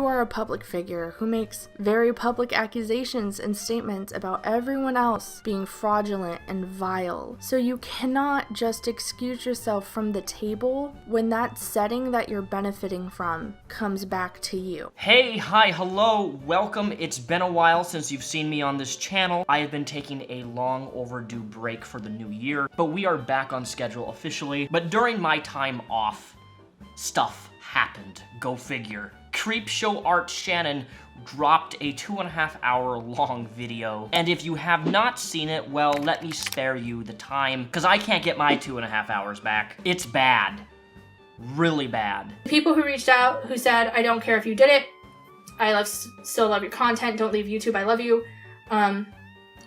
are a public figure who makes very public accusations and statements about everyone else being fraudulent and vile. So you cannot just excuse yourself from the table when that setting that you're benefiting from comes back to you. Hey, hi, hello, welcome. It's been a while since you've seen me on this channel. I have been taking a long overdue break for the new year, but we are back on schedule officially. But during my time off, stuff happened. Go figure. Creepshow Art Shannon dropped a 2.5-hour long video. And if you have not seen it, well, let me spare you the time, because I can't get my 2.5 hours back. It's bad. Really bad. People who reached out who said, I don't care if you did it. I still love your content. Don't leave YouTube. I love you.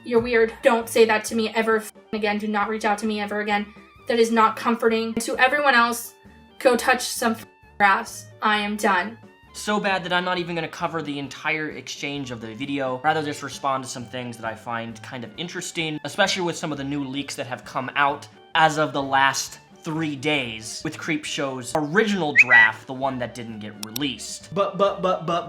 You're weird. Don't say that to me ever again. Do not reach out to me ever again. That is not comforting. To everyone else, go touch some grass. I am done. So bad that I'm not even going to cover the entire exchange of the video, rather just respond to some things that I find kind of interesting, especially with some of the new leaks that have come out as of the last 3 days with Creepshow's original draft, the one that didn't get released. But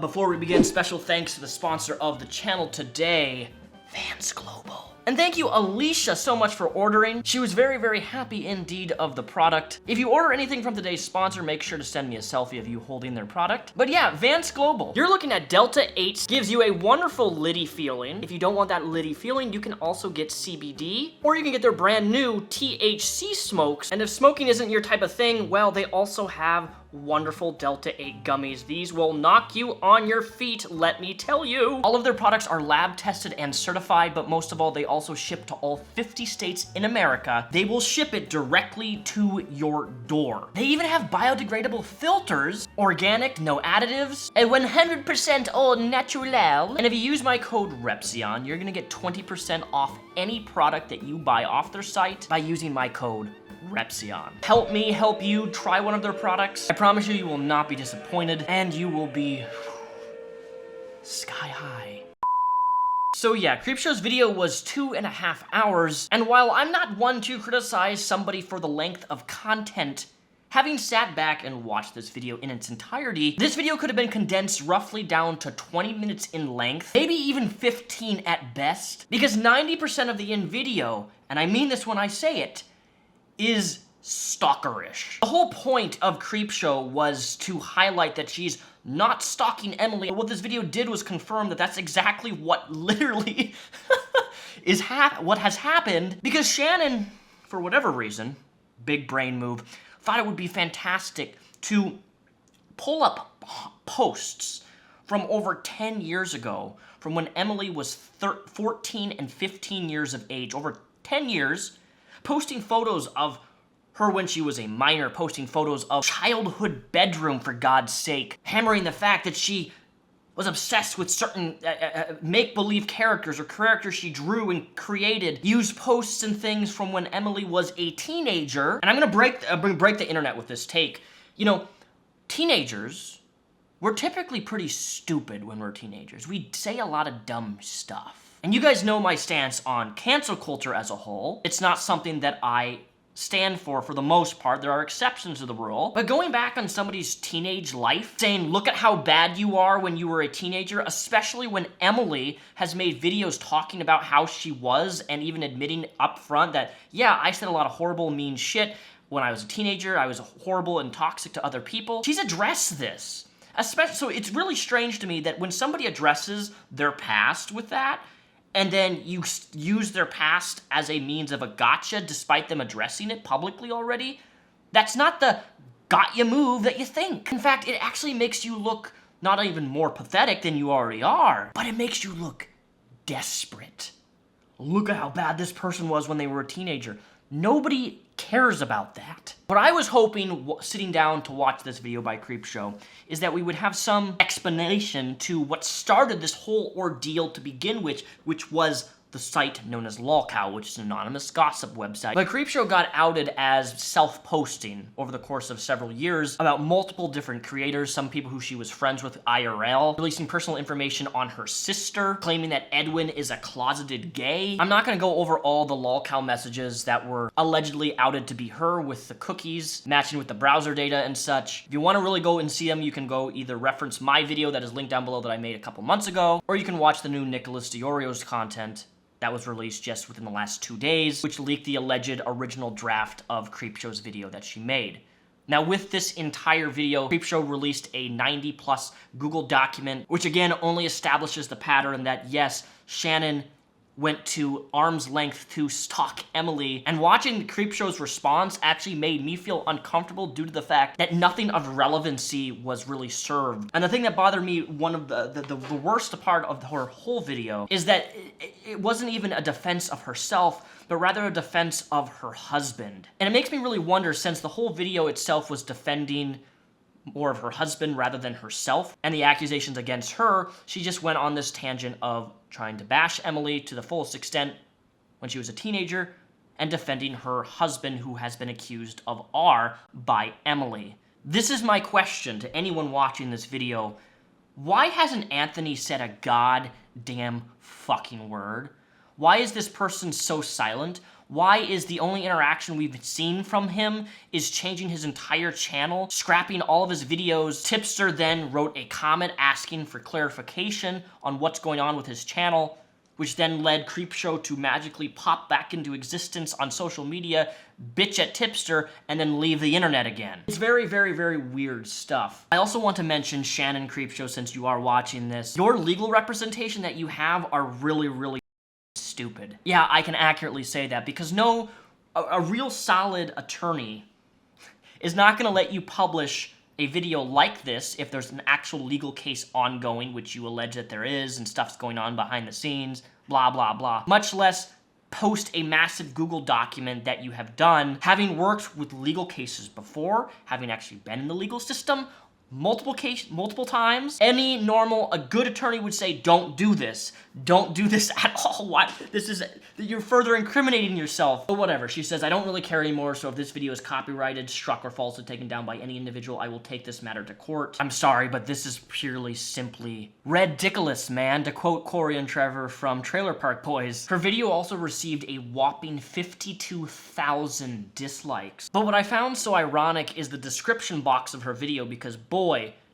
before we begin, special thanks to the sponsor of the channel today, Vans Global. And thank you, Alicia, so much for ordering. She was very, very happy indeed of the product. If you order anything from today's sponsor, make sure to send me a selfie of you holding their product. But yeah, Vans Global. You're looking at Delta 8, gives you a wonderful liddy feeling. If you don't want that liddy feeling, you can also get CBD, or you can get their brand new THC smokes. And if smoking isn't your type of thing, well, they also have wonderful Delta 8 gummies. These will knock you on your feet, let me tell you. All of their products are lab tested and certified, but most of all, they also ship to all 50 states in America. They will ship it directly to your door. They even have biodegradable filters, organic, no additives, and 100% all natural. And if you use my code Repzion, you're gonna get 20% off any product that you buy off their site by using my code Repzion. Help me help you try one of their products. I promise you, you will not be disappointed, and you will be sky high. So yeah, Creepshow's video was 2.5 hours, and while I'm not one to criticize somebody for the length of content, having sat back and watched this video in its entirety, this video could have been condensed roughly down to 20 minutes in length, maybe even 15 at best, because 90% of the video, and I mean this when I say it, is stalkerish. The whole point of Creepshow was to highlight that she's not stalking Emily. What this video did was confirm that that's exactly what literally is what has happened, because Shannon, for whatever reason, big brain move, thought it would be fantastic to pull up posts from over 10 years ago, from when Emily was 14 and 15 years of age, over 10 years, posting photos of her when she was a minor, posting photos of childhood bedroom, for God's sake, hammering the fact that she was obsessed with certain make-believe characters or characters she drew and created, used posts and things from when Emily was a teenager. And I'm gonna break the internet with this take. You know, teenagers, we're typically pretty stupid when we're teenagers. We say a lot of dumb stuff. And you guys know my stance on cancel culture as a whole. It's not something that I stand for the most part. There are exceptions to the rule. But going back on somebody's teenage life, saying, look at how bad you are when you were a teenager, especially when Emily has made videos talking about how she was and even admitting up front that, yeah, I said a lot of horrible, mean shit when I was a teenager. I was horrible and toxic to other people. She's addressed this. Especially, so it's really strange to me that when somebody addresses their past with that, and then you use their past as a means of a gotcha despite them addressing it publicly already, that's not the got ya move that you think. In fact, it actually makes you look not even more pathetic than you already are, but it makes you look desperate. Look at how bad this person was when they were a teenager. Nobody cares about that. What I was hoping, sitting down to watch this video by Creepshow, is that we would have some explanation to what started this whole ordeal to begin with, which was the site known as Lolcow, which is an anonymous gossip website. But Creepshow got outed as self-posting over the course of several years about multiple different creators, some people who she was friends with IRL, releasing personal information on her sister, claiming that Edwin is a closeted gay. I'm not gonna go over all the Lolcow messages that were allegedly outed to be her with the cookies matching with the browser data and such. If you wanna really go and see them, you can go either reference my video that is linked down below that I made a couple months ago, or you can watch the new Nicholas DiOrio's content that was released just within the last 2 days, which leaked the alleged original draft of Creepshow's video that she made. Now, with this entire video, Creepshow released a 90+ Google document, which again only establishes the pattern that yes, Shannon went to arm's length to stalk Emily, and watching Creepshow's response actually made me feel uncomfortable due to the fact that nothing of relevancy was really served. And the thing that bothered me, one of the worst part of her whole video, is that it wasn't even a defense of herself, but rather a defense of her husband. And it makes me really wonder, since the whole video itself was defending more of her husband rather than herself, and the accusations against her, she just went on this tangent of trying to bash Emily to the fullest extent when she was a teenager, and defending her husband who has been accused of R by Emily. This is my question to anyone watching this video. Why hasn't Anthony said a goddamn fucking word? Why is this person so silent? Why is the only interaction we've seen from him is changing his entire channel, scrapping all of his videos? Tipster then wrote a comment asking for clarification on what's going on with his channel, which then led Creepshow to magically pop back into existence on social media, bitch at Tipster, and then leave the internet again. It's very, very, very weird stuff. I also want to mention, Shannon Creepshow, since you are watching this, your legal representation that you have are really, really stupid. Yeah, I can accurately say that, because a real solid attorney is not gonna let you publish a video like this if there's an actual legal case ongoing, which you allege that there is, and stuff's going on behind the scenes, blah, blah, blah. Much less post a massive Google document that you have done, having worked with legal cases before, having actually been in the legal system multiple times. Any normal, a good attorney would say, don't do this. Don't do this at all. Why? You're further incriminating yourself. But whatever, she says, I don't really care anymore, so if this video is copyrighted, struck, or falsely taken down by any individual, I will take this matter to court. I'm sorry, but this is purely simply ridiculous, man, to quote Corey and Trevor from Trailer Park Boys. Her video also received a whopping 52,000 dislikes. But what I found so ironic is the description box of her video, because boy,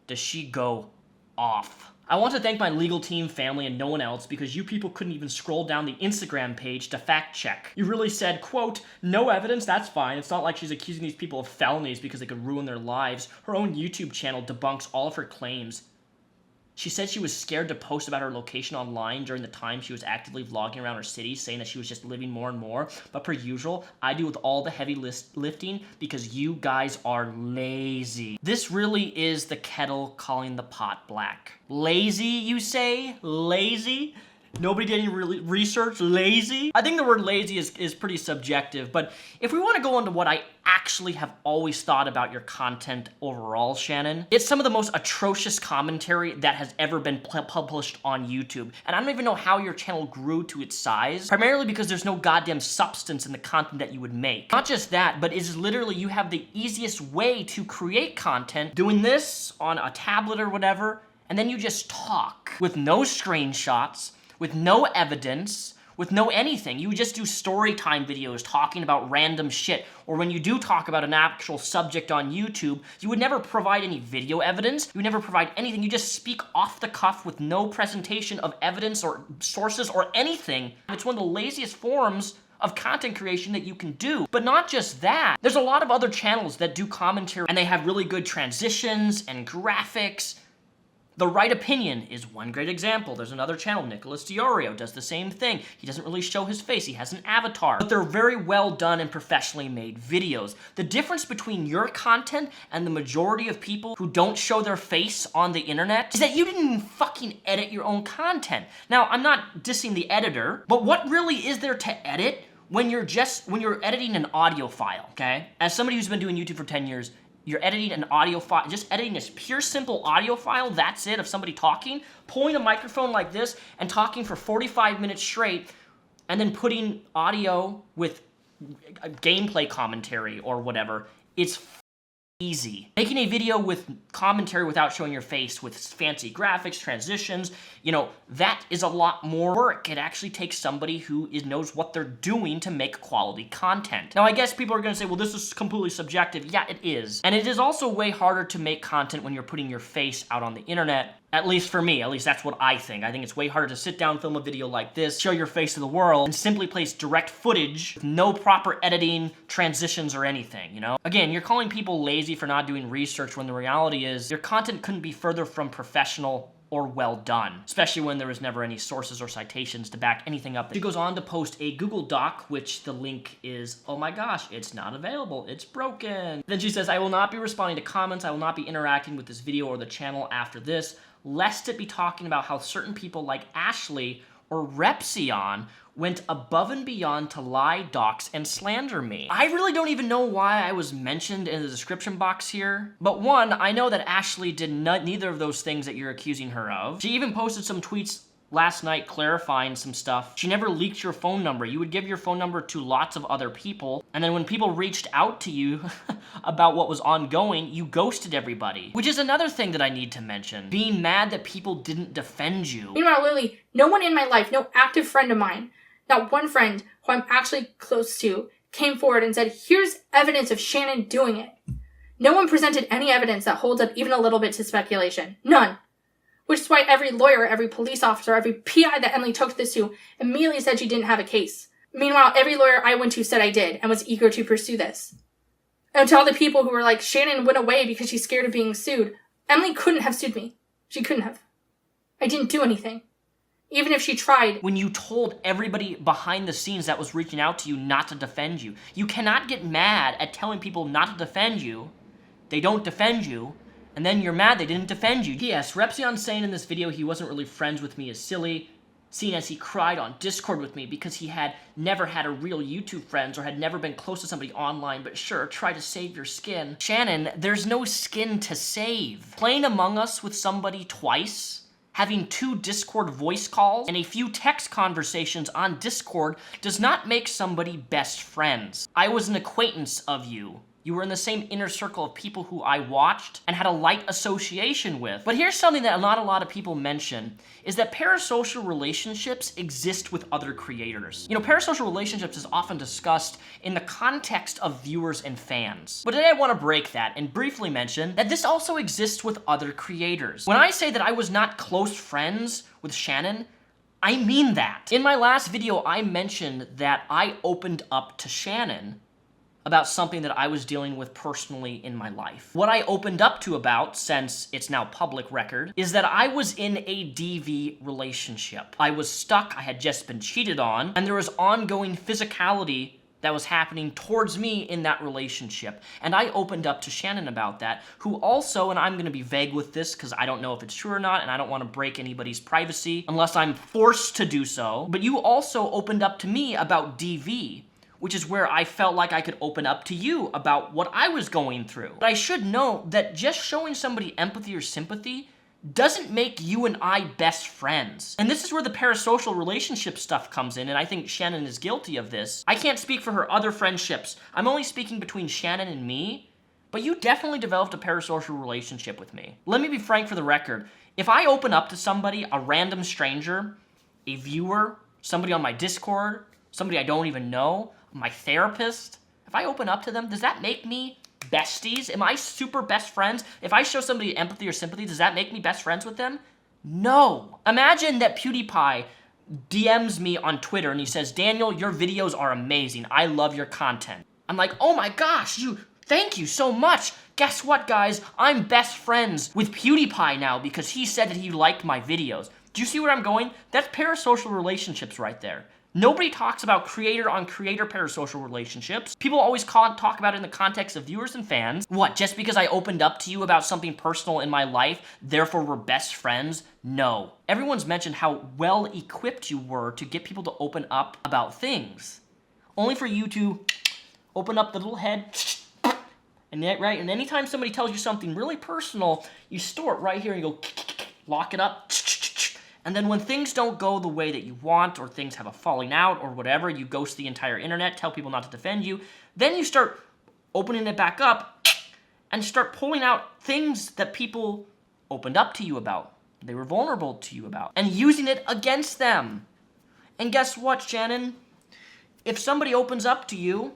does she go off. I want to thank my legal team, family, and no one else, because you people couldn't even scroll down the Instagram page to fact check. You really said, quote, no evidence, that's fine. It's not like she's accusing these people of felonies because they could ruin their lives. Her own YouTube channel debunks all of her claims. She said she was scared to post about her location online during the time she was actively vlogging around her city, saying that she was just living more and more. But per usual, I do with all the heavy lifting because you guys are lazy. This really is the kettle calling the pot black. Lazy, you say? Lazy? Nobody did any research? Lazy? I think the word lazy is pretty subjective, but if we want to go into what I actually have always thought about your content overall, Shannon, it's some of the most atrocious commentary that has ever been published on YouTube. And I don't even know how your channel grew to its size, primarily because there's no goddamn substance in the content that you would make. Not just that, but it's literally you have the easiest way to create content, doing this on a tablet or whatever, and then you just talk with no screenshots, with no evidence, with no anything. You just do story time videos talking about random shit. Or when you do talk about an actual subject on YouTube, you would never provide any video evidence. You would never provide anything. You just speak off the cuff with no presentation of evidence or sources or anything. It's one of the laziest forms of content creation that you can do. But not just that. There's a lot of other channels that do commentary and they have really good transitions and graphics. The Right Opinion is one great example. There's another channel, Nicholas DiOrio, does the same thing. He doesn't really show his face, he has an avatar. But they're very well done and professionally made videos. The difference between your content and the majority of people who don't show their face on the internet is that you didn't even fucking edit your own content. Now, I'm not dissing the editor, but what really is there to edit when you're editing an audio file, okay? As somebody who's been doing YouTube for 10 years, you're editing an audio file, just editing this pure, simple audio file, that's it, of somebody talking, pulling a microphone like this and talking for 45 minutes straight and then putting audio with gameplay commentary or whatever, it's easy. Making a video with commentary without showing your face, with fancy graphics, transitions, you know, that is a lot more work. It actually takes somebody who knows what they're doing to make quality content. Now, I guess people are gonna say, well, this is completely subjective. Yeah, it is. And it is also way harder to make content when you're putting your face out on the internet. At least for me, at least that's what I think. I think it's way harder to sit down, film a video like this, show your face to the world, and simply place direct footage with no proper editing, transitions, or anything, you know? Again, you're calling people lazy for not doing research when the reality is your content couldn't be further from professional or well done, especially when there was never any sources or citations to back anything up. She goes on to post a Google Doc, which the link is, oh my gosh, it's not available, it's broken. Then she says, I will not be responding to comments, I will not be interacting with this video or the channel after this, lest it be talking about how certain people like Ashley or Repzion went above and beyond to lie, dox, and slander me. I really don't even know why I was mentioned in the description box here. But one, I know that Ashley did neither of those things that you're accusing her of. She even posted some tweets last night clarifying some stuff. She never leaked your phone number. You would give your phone number to lots of other people, and then when people reached out to you about what was ongoing, you ghosted everybody. Which is another thing that I need to mention. Being mad that people didn't defend you. Meanwhile, Lily, no one in my life, no active friend of mine, not one friend who I'm actually close to, came forward and said, here's evidence of Shannon doing it. No one presented any evidence that holds up even a little bit to speculation. None. Which is why every lawyer, every police officer, every PI that Emily took this to immediately said she didn't have a case. Meanwhile, every lawyer I went to said I did and was eager to pursue this. And to all the people who were like, Shannon went away because she's scared of being sued, Emily couldn't have sued me. She couldn't have. I didn't do anything. Even if she tried. When you told everybody behind the scenes that was reaching out to you not to defend you, you cannot get mad at telling people not to defend you. They don't defend you. And then you're mad they didn't defend you. Yes, Repzion saying in this video he wasn't really friends with me is silly, seeing as he cried on Discord with me because he had never had a real YouTube friends or had never been close to somebody online, but sure, try to save your skin. Shannon, there's no skin to save. Playing Among Us with somebody twice, having 2 Discord voice calls, and a few text conversations on Discord does not make somebody best friends. I was an acquaintance of you. You were in the same inner circle of people who I watched and had a light association with. But here's something that not a lot of people mention, is that parasocial relationships exist with other creators. You know, parasocial relationships is often discussed in the context of viewers and fans. But today I want to break that and briefly mention that this also exists with other creators. When I say that I was not close friends with Shannon, I mean that. In my last video, I mentioned that I opened up to Shannon about something that I was dealing with personally in my life. What I opened up to about, since it's now public record, is that I was in a DV relationship. I was stuck, I had just been cheated on, and there was ongoing physicality that was happening towards me in that relationship. And I opened up to Shannon about that, who also, and I'm gonna be vague with this because I don't know if it's true or not, and I don't want to break anybody's privacy unless I'm forced to do so, but you also opened up to me about DV, which is where I felt like I could open up to you about what I was going through. But I should note that just showing somebody empathy or sympathy doesn't make you and I best friends. And this is where the parasocial relationship stuff comes in, and I think Shannon is guilty of this. I can't speak for her other friendships. I'm only speaking between Shannon and me, but you definitely developed a parasocial relationship with me. Let me be frank for the record. If I open up to somebody, a random stranger, a viewer, somebody on my Discord, somebody I don't even know, my therapist, if I open up to them, does that make me besties? Am I super best friends? If I show somebody empathy or sympathy, does that make me best friends with them? No. Imagine that PewDiePie DMs me on Twitter and he says, Daniel, your videos are amazing. I love your content. I'm like, oh my gosh, thank you so much. Guess what, guys? I'm best friends with PewDiePie now because he said that he liked my videos. Do you see where I'm going? That's parasocial relationships right there. Nobody talks about creator-on-creator parasocial relationships. People always talk about it in the context of viewers and fans. What, just because I opened up to you about something personal in my life, therefore we're best friends? No. Everyone's mentioned how well-equipped you were to get people to open up about things. Only for you to open up the little head, and anytime somebody tells you something really personal, you store it right here and you go, lock it up, And then when things don't go the way that you want, or things have a falling out, or whatever, you ghost the entire internet, tell people not to defend you, then you start opening it back up and start pulling out things that people opened up to you about, they were vulnerable to you about, and using it against them. And guess what, Shannon? If somebody opens up to you,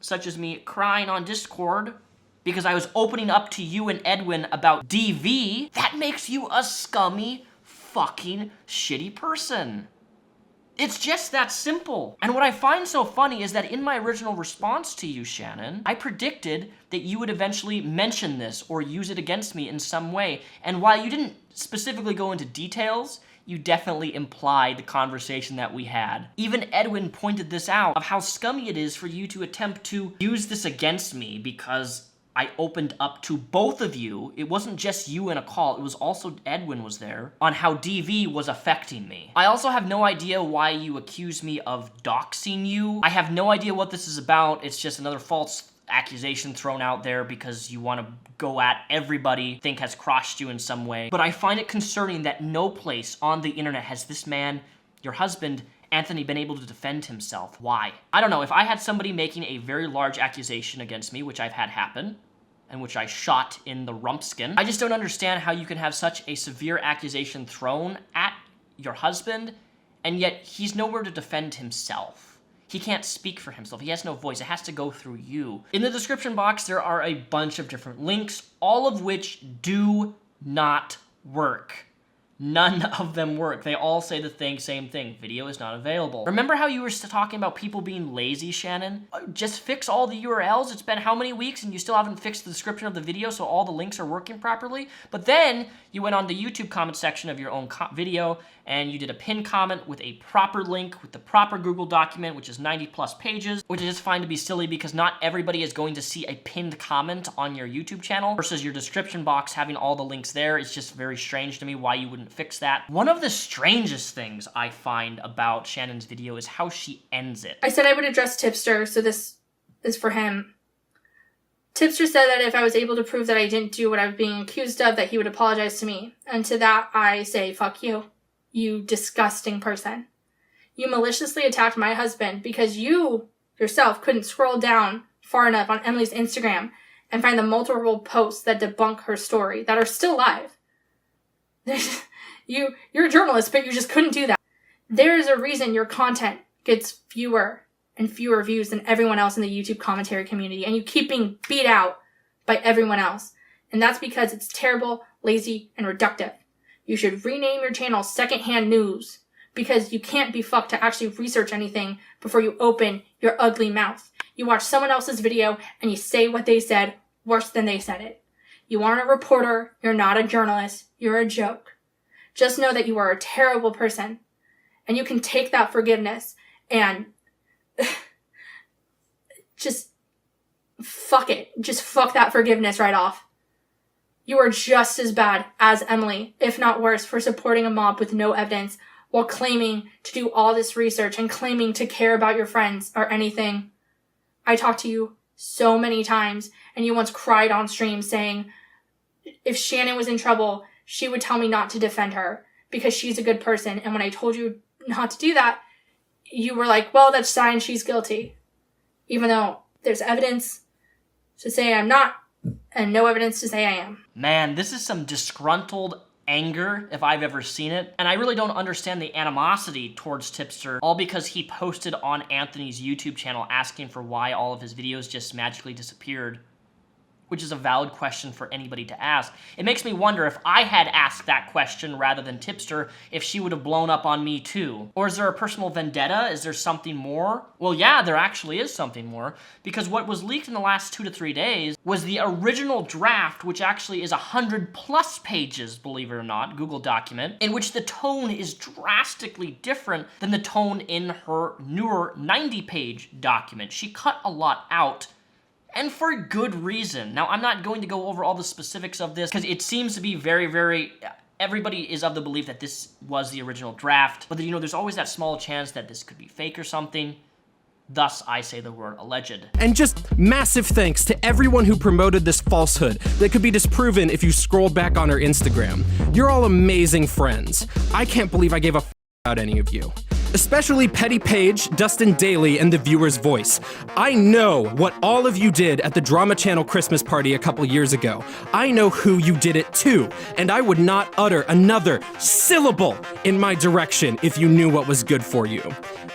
such as me crying on Discord because I was opening up to you and Edwin about DV, that makes you a scummy, fucking shitty person. It's just that simple. And what I find so funny is that in my original response to you, Shannon, I predicted that you would eventually mention this or use it against me in some way. And while you didn't specifically go into details, you definitely implied the conversation that we had. Even Edwin pointed this out, of how scummy it is for you to attempt to use this against me because I opened up to both of you. It wasn't just you in a call, it was also Edwin was there, on how DV was affecting me. I also have no idea why you accuse me of doxing you. I have no idea what this is about. It's just another false accusation thrown out there because you want to go at everybody think has crossed you in some way. But I find it concerning that no place on the internet has this man, your husband, Anthony, been able to defend himself. Why? I don't know. If I had somebody making a very large accusation against me, which I've had happen, and which I shot in the rumpskin, I just don't understand how you can have such a severe accusation thrown at your husband, and yet he's nowhere to defend himself. He can't speak for himself. He has no voice. It has to go through you. In the description box, there are a bunch of different links, all of which do not work. None of them work. They all say the same thing. Video is not available. Remember how you were talking about people being lazy, Shannon? Just fix all the URLs. It's been how many weeks and you still haven't fixed the description of the video so all the links are working properly? But then you went on the YouTube comment section of your own video and you did a pinned comment with a proper link with the proper Google document, which is 90 plus pages, which I just find to be silly because not everybody is going to see a pinned comment on your YouTube channel versus your description box having all the links there. It's just very strange to me why you wouldn't fix that. One of the strangest things I find about Shannon's video is how she ends it. I said I would address Tipster, so this is for him. Tipster said that if I was able to prove that I didn't do what I was being accused of, that he would apologize to me. And to that, I say, fuck you. You disgusting person. You maliciously attacked my husband because you yourself couldn't scroll down far enough on Emily's Instagram and find the multiple posts that debunk her story that are still live. You're a journalist, but you just couldn't do that. There is a reason your content gets fewer and fewer views than everyone else in the YouTube commentary community, and you keep being beat out by everyone else. And that's because it's terrible, lazy, and reductive. You should rename your channel Secondhand News, because you can't be fucked to actually research anything before you open your ugly mouth. You watch someone else's video and you say what they said worse than they said it. You aren't a reporter, you're not a journalist, you're a joke. Just know that you are a terrible person, and you can take that forgiveness and just fuck it. Just fuck that forgiveness right off. You are just as bad as Emily, if not worse, for supporting a mob with no evidence while claiming to do all this research and claiming to care about your friends or anything. I talked to you so many times, and you once cried on stream saying if Shannon was in trouble, she would tell me not to defend her because she's a good person. And when I told you not to do that, you were like, well, that's sign she's guilty. Even though there's evidence to say I'm not and no evidence to say I am. Man, this is some disgruntled anger if I've ever seen it. And I really don't understand the animosity towards Tipster, all because he posted on Anthony's YouTube channel asking for why all of his videos just magically disappeared, which is a valid question for anybody to ask. It makes me wonder if I had asked that question rather than Tipster, if she would have blown up on me too. Or is there a personal vendetta? Is there something more? Well, yeah, there actually is something more, because what was leaked in the last 2 to 3 days was the original draft, which actually is 100+ pages, believe it or not, Google document, in which the tone is drastically different than the tone in her newer 90-page document. She cut a lot out, and for good reason. Now, I'm not going to go over all the specifics of this because it seems to be very, everybody is of the belief that this was the original draft, but you know, there's always that small chance that this could be fake or something. Thus, I say the word alleged. And just massive thanks to everyone who promoted this falsehood that could be disproven if you scroll back on her Instagram. You're all amazing friends. I can't believe I gave a f about any of you. Especially Petty Page, Dustin Daly, and the viewer's voice. I know what all of you did at the Drama Channel Christmas party a couple years ago. I know who you did it to, and I would not utter another syllable in my direction if you knew what was good for you.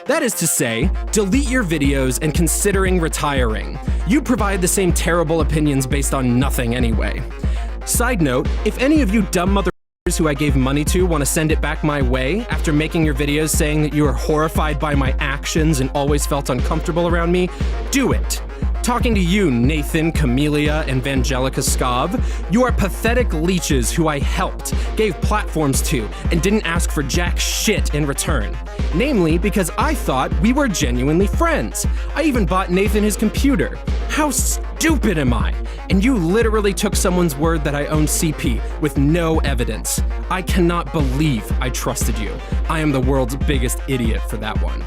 That is to say, delete your videos and considering retiring. You provide the same terrible opinions based on nothing anyway. Side note, if any of you dumb mother who I gave money to want to send it back my way after making your videos saying that you are horrified by my actions and always felt uncomfortable around me, do it. Talking to you, Nathan, Camellia, and Vangelica Scov, you are pathetic leeches who I helped, gave platforms to, and didn't ask for jack shit in return. Namely, because I thought we were genuinely friends. I even bought Nathan his computer. How stupid am I? And you literally took someone's word that I owned CP with no evidence. I cannot believe I trusted you. I am the world's biggest idiot for that one.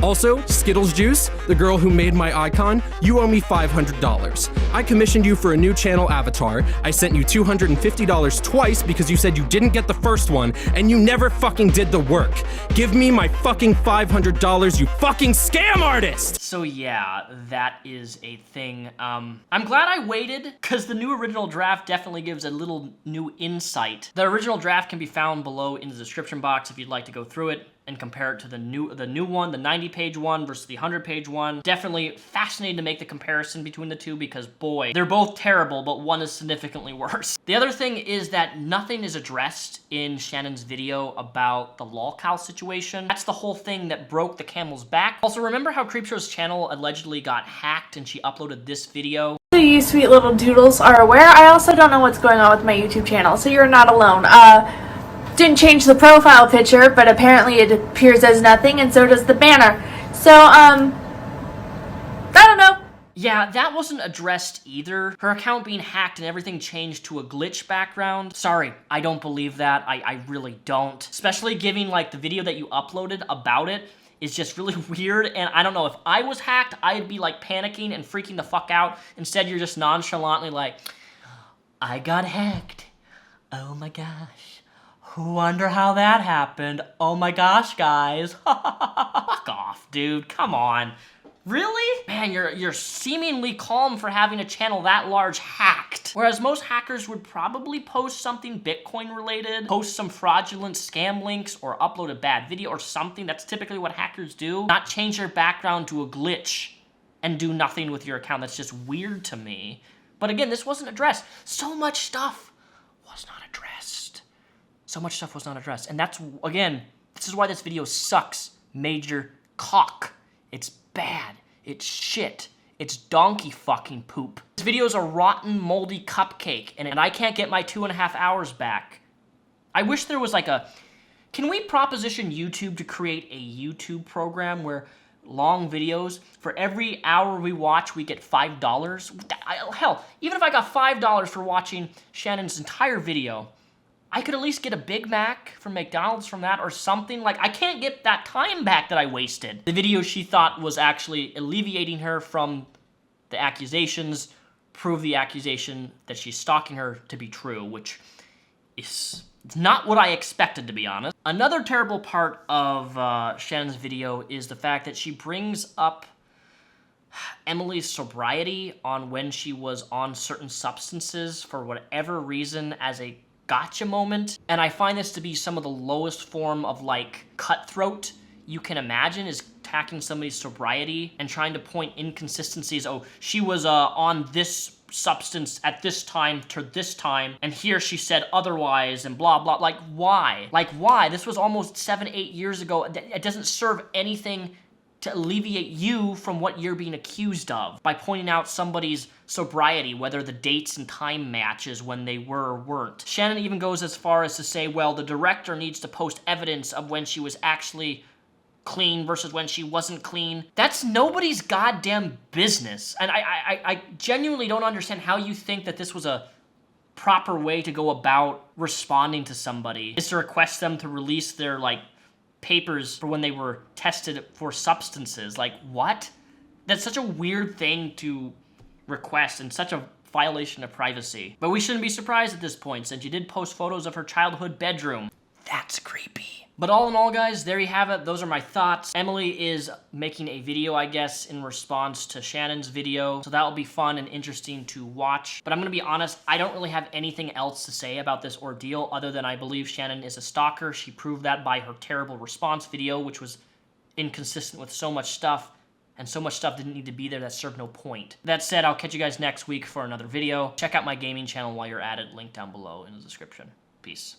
Also, Skittles Juice, the girl who made my icon, you owe me $500. I commissioned you for a new channel avatar. I sent you $250 twice because you said you didn't get the first one, and you never fucking did the work. Give me my fucking $500, you fucking scam artist! So yeah, that is a thing. I'm glad I waited, because the new original draft definitely gives a little new insight. The original draft can be found below in the description box if you'd like to go through it and compare it to the new one, the 90-page one versus the 100-page one. Definitely fascinating to make the comparison between the two because, boy, they're both terrible, but one is significantly worse. The other thing is that nothing is addressed in Shannon's video about the Lolcow situation. That's the whole thing that broke the camel's back. Also, remember how Creepshow's channel allegedly got hacked and she uploaded this video? So you sweet little doodles are aware. I also don't know what's going on with my YouTube channel, so you're not alone. Didn't change the profile picture, but apparently it appears as nothing, and so does the banner. So, I don't know. Yeah, that wasn't addressed either. Her account being hacked and everything changed to a glitch background. Sorry, I don't believe that. I really don't. Especially given, like, the video that you uploaded about it is just really weird, and I don't know, if I was hacked, I'd be, like, panicking and freaking the fuck out. Instead, you're just nonchalantly like, I got hacked. Oh my gosh. Wonder how that happened. Oh my gosh, guys. Fuck off, dude. Come on. Really? Man, you're seemingly calm for having a channel that large hacked. Whereas most hackers would probably post something Bitcoin related, post some fraudulent scam links, or upload a bad video or something. That's typically what hackers do. Not change their background to a glitch and do nothing with your account. That's just weird to me. But again, this wasn't addressed. So much stuff was not addressed. So much stuff was not addressed. And that's, again, this is why this video sucks. Major cock. It's bad. It's shit. It's donkey fucking poop. This video is a rotten, moldy cupcake, and I can't get my 2.5 hours back. I wish there was like a... Can we proposition YouTube to create a YouTube program where long videos, for every hour we watch, we get $5? Hell, even if I got $5 for watching Shannon's entire video, I could at least get a Big Mac from McDonald's from that or something. Like, I can't get that time back that I wasted. The video she thought was actually alleviating her from the accusations proved the accusation that she's stalking her to be true, which is not what I expected, to be honest. Another terrible part of Shannon's video is the fact that she brings up Emily's sobriety on when she was on certain substances for whatever reason as a gotcha moment, and I find this to be some of the lowest form of, like, cutthroat you can imagine, is attacking somebody's sobriety and trying to point inconsistencies. Oh, she was on this substance at this time to this time, and here she said otherwise, and blah blah. Like, why? Like, why? This was almost 7-8 years ago. It doesn't serve anything to alleviate you from what you're being accused of by pointing out somebody's sobriety, whether the dates and time matches when they were or weren't. Shannon even goes as far as to say, well, the director needs to post evidence of when she was actually clean versus when she wasn't clean. That's nobody's goddamn business. And I genuinely don't understand how you think that this was a proper way to go about responding to somebody, is to request them to release their, like, papers for when they were tested for substances. Like, what? That's such a weird thing to request and such a violation of privacy. But we shouldn't be surprised at this point, since you did post photos of her childhood bedroom. That's creepy. But all in all, guys, there you have it. Those are my thoughts. Emily is making a video, I guess, in response to Shannon's video, so that will be fun and interesting to watch. But I'm gonna be honest, I don't really have anything else to say about this ordeal other than I believe Shannon is a stalker. She proved that by her terrible response video, which was inconsistent with so much stuff, and so much stuff didn't need to be there that served no point. That said, I'll catch you guys next week for another video. Check out my gaming channel while you're at it, link down below in the description. Peace.